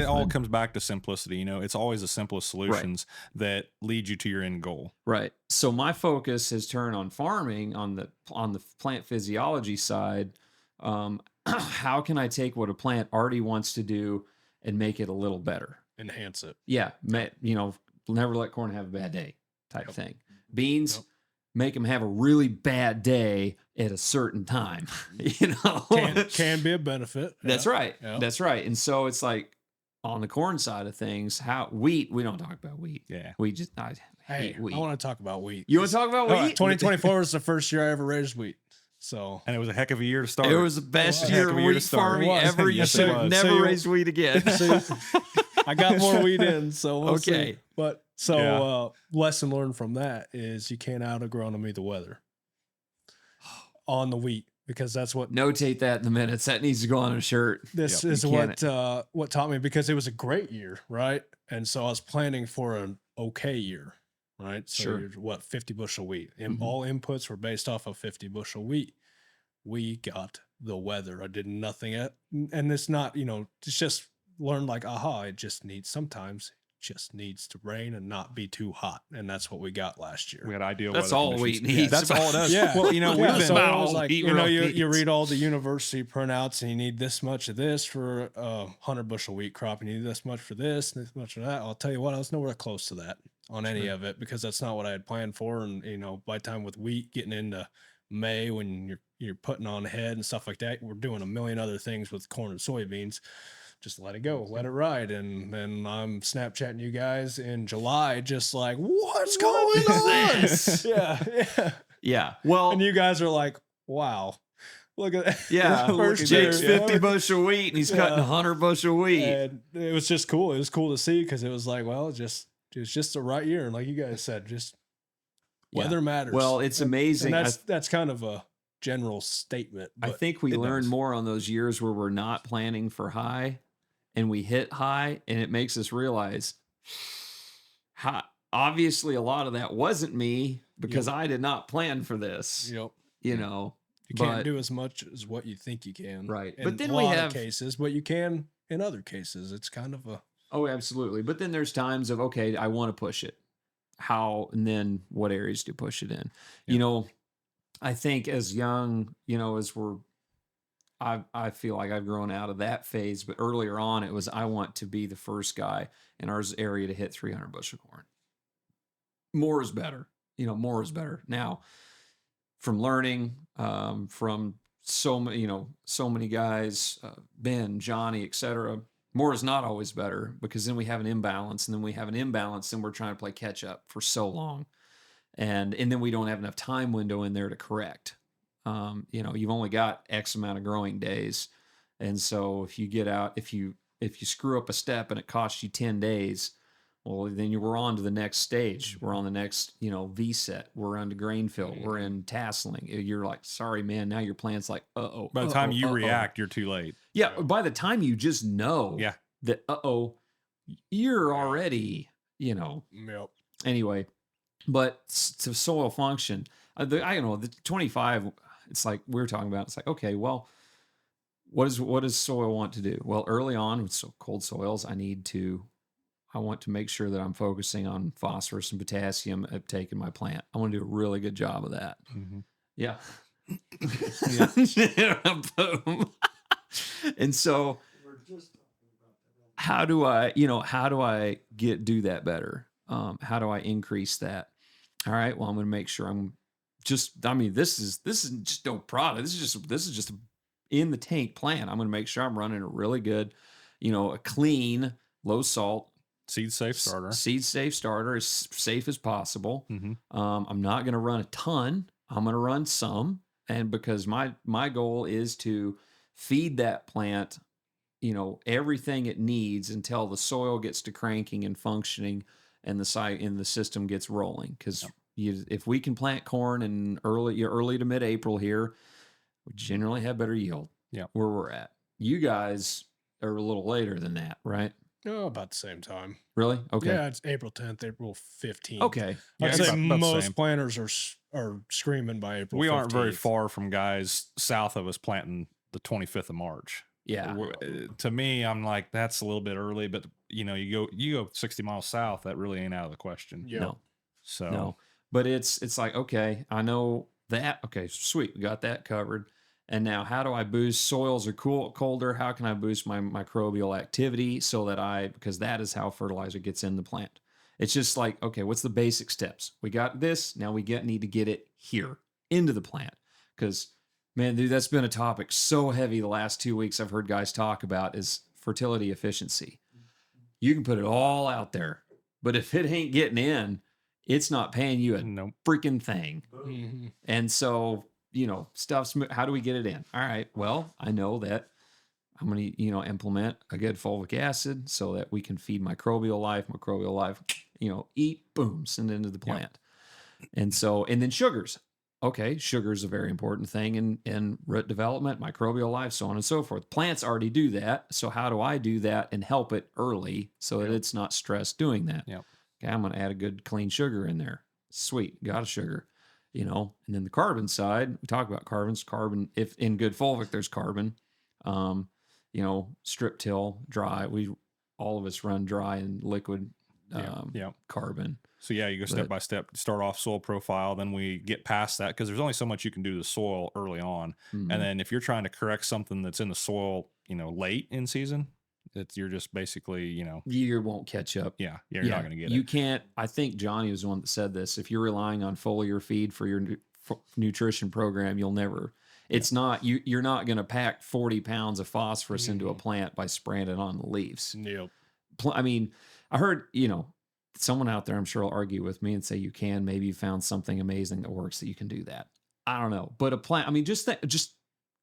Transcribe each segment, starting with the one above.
it all comes back to simplicity. You know, it's always the simplest solutions that lead you to your end goal. Right. So my focus has turned on farming on the plant physiology side. How can I take what a plant already wants to do and make it a little better? Enhance it. Yeah. You know, never let corn have a bad day type thing. Beans, make them have a really bad day at a certain time. You know, can be a benefit. That's right. That's right. And so it's like on the corn side of things, wheat, we don't talk about wheat. Yeah. I hate wheat. I want to talk about wheat. You want to talk about wheat? 2024 was the first year I ever raised wheat. So, and it was a heck of a year to start. It was the best year of wheat farming ever. You should have never raised wheat again. I got more wheat in, so we'll okay. see. But lesson learned from that is you can't out agronomy the weather on the wheat, because that's what. Notate that in the minutes. That needs to go on a shirt. This is what taught me, because it was a great year, right? And so I was planning for an okay year, right? So you're, 50 bushel wheat. And all inputs were based off of 50 bushel wheat. We got the weather. I did nothing and it's not, it's just learned like, it just needs to rain and not be too hot. And that's what we got last year. We had ideal That's weather all conditions. wheat needs. That's all it does. Yeah. Well, we've been so it was like, you you read all the university printouts and you need this much of this for a 100 bushel wheat crop. And you need this much for this and this much for that. I'll tell you what, I was nowhere close to that on any of it, because that's not what I had planned for. And, by the time with wheat getting into May, when you're putting on head and stuff like that, we're doing a million other things with corn and soybeans. Just let it go, let it ride. And then I'm Snapchatting you guys in July, just like, what's going on? Yeah. Well, and you guys are like, wow, look at that. Yeah. Jake's 50 bushel wheat and he's cutting 100 bushel wheat. And it was just cool. It was cool to see, because it was like, well, it was just the right year. And like you guys said, just weather matters. Well, it's amazing. And that's kind of a general statement. I think we learned more on those years where we're not planning for high and we hit high, and it makes us realize obviously a lot of that wasn't me, because I did not plan for this. Yep. You can't do as much as what you think you can. Right. In but then a we lot have of cases, but you can in other cases. It's kind of a. Oh, absolutely. But then there's times of, okay, I want to push it. How, and then what areas do you push it in? Yep. I think as young, as I feel like I've grown out of that phase, but earlier on it was, I want to be the first guy in our area to hit 300 bushel corn. More is better. More is better. Now, from learning, from so many guys, Ben, Johnny, etc., more is not always better, because then we have an imbalance, and then we have an imbalance, and we're trying to play catch up for so long. And then we don't have enough time window in there to correct. You've only got X amount of growing days. And so if you get out, if you screw up a step and it costs you 10 days, well, then we're on to the next stage. We're on the next, V set. We're on to grain fill. We're in tasseling. You're like, sorry, man. Now your plant's like, By the time you react, you're too late. Yeah. By the time you just know that, you're already, Yep. Anyway, but to soil function, the 25, it's like we were talking about. It's like, okay, well, what does soil want to do? Well, early on with cold soils, I want to make sure that I'm focusing on phosphorus and potassium uptake in my plant. I want to do a really good job of that. Mm-hmm. Yeah. Boom. And so how do I do that better? How do I increase that? All right. Well, I'm going to make sure this is just no product. This is just in the tank plan. I'm going to make sure I'm running a really good, a clean, low salt, seed safe starter. Seed safe starter, as safe as possible. Mm-hmm. I'm not going to run a ton. I'm going to run some, and because my goal is to feed that plant, everything it needs until the soil gets to cranking and functioning, and the system gets rolling. Because if we can plant corn in early to mid-April here, we generally have better yield. Yeah, where we're at. You guys are a little later than that, right? Oh, about the same time. Really? Okay. Yeah, it's April 10th, April 15th. Okay. I'd say most planters are screaming by April 15th. We aren't very far from guys south of us planting the 25th of March. Yeah. To me, I'm like, that's a little bit early, but you go 60 miles south, that really ain't out of the question. Yeah. No. So No. But it's like, okay, I know that. Okay, sweet. We got that covered. And now how do I boost soils are colder? How can I boost my microbial activity so that because that is how fertilizer gets in the plant. It's just like, okay, what's the basic steps? We got this. Now we need to get it here into the plant. Because man, dude, that's been a topic so heavy the last 2 weeks I've heard guys talk about is fertility efficiency. You can put it all out there, but if it ain't getting in, it's not paying you a nope. freaking thing. Mhm. And so, how do we get it in? All right, well, I know that I'm going to, implement a good fulvic acid so that we can feed microbial life, eat, boom, send it into the plant. And then sugars. Okay, sugar is a very important thing in root development, microbial life, so on and so forth. Plants already do that. So how do I do that and help it early so that it's not stressed doing that? Yep. Okay, I'm going to add a good clean sugar in there. Sweet, got a sugar. And then the carbon side, we talk about carbon, if in good fulvic, there's carbon, strip till, dry. All of us run dry and liquid carbon. So you go step by step, start off soil profile, then we get past that because there's only so much you can do to the soil early on. Mhm. And then if you're trying to correct something that's in the soil, late in season, you're just basically, You won't catch up. you're not going to get You it. can't. I think Johnny was the one that said this. If you're relying on foliar feed for your nutrition program, you'll never. It's not you. You're not going to pack 40 pounds of phosphorus into a plant by spraying it on the leaves. Yep. I mean, I heard someone out there, I'm sure, will argue with me and say you can. Maybe you found something amazing that works that you can do that. I don't know, but a plant. I mean,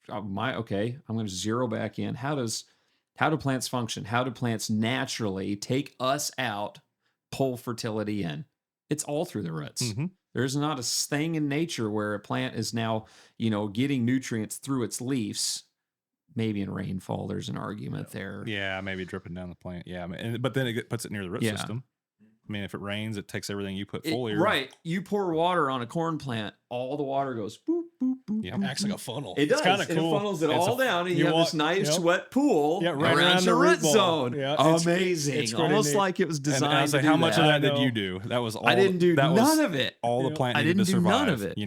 I'm going to zero back in. How do plants function? How do plants naturally take us out, pull fertility in? It's all through the roots. Mm-hmm. There's not a thing in nature where a plant is now, getting nutrients through its leaves. Maybe in rainfall, there's an argument there. Yeah, maybe dripping down the plant. Yeah, but then it puts it near the root system. I mean, if it rains, it takes everything you put foliar. Right. You pour water on a corn plant, all the water goes boop, boop, boop. Yeah, Acts like a funnel. It does. It's kind of And cool. it funnels it all down, and you have this nice wet pool right around your root zone. Yeah, amazing. it's pretty Almost neat. like it was And I designed was to like, do how much of that I did you know. do? That was all. I didn't do that none was of it. All the Yeah. plant I needed didn't to do survive. none of it.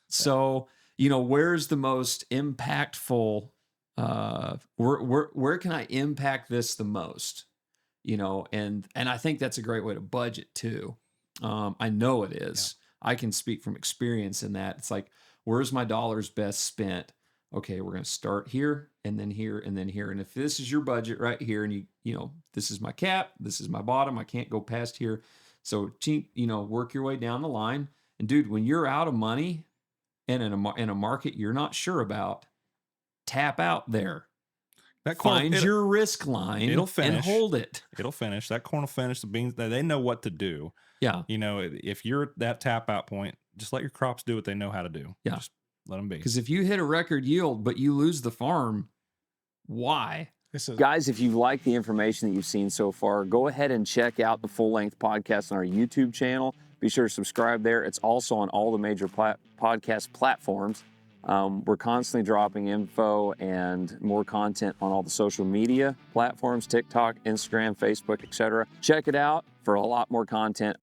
So So, where's the most impactful? Where can I impact this the most? And I think that's a great way to budget too. I know it is. I can speak from experience in that. It's like, where's my dollars best spent? Okay, we're going to start here and then here and then here. And if this is your budget right here, and this is my cap, this is my bottom, I can't go past here. So, work your way down the line. And dude, when you're out of money and in a market you're not sure about, tap out there. that corn, Find your risk line. it'll finish. And hold it. It'll finish. That corn will finish. The beans, they know what to do. Yeah. If you're at that tap out point, just let your crops do what they know how to do. Yeah. Just let them be. Because if you hit a record yield, but you lose the farm, why? Guys, if you've liked the information that you've seen so far, go ahead and check out the full-length podcast on our YouTube channel. Be sure to subscribe there. It's also on all the major podcast platforms. We're constantly dropping info and more content on all the social media platforms, TikTok, Instagram, Facebook, etc. Check it out for a lot more content.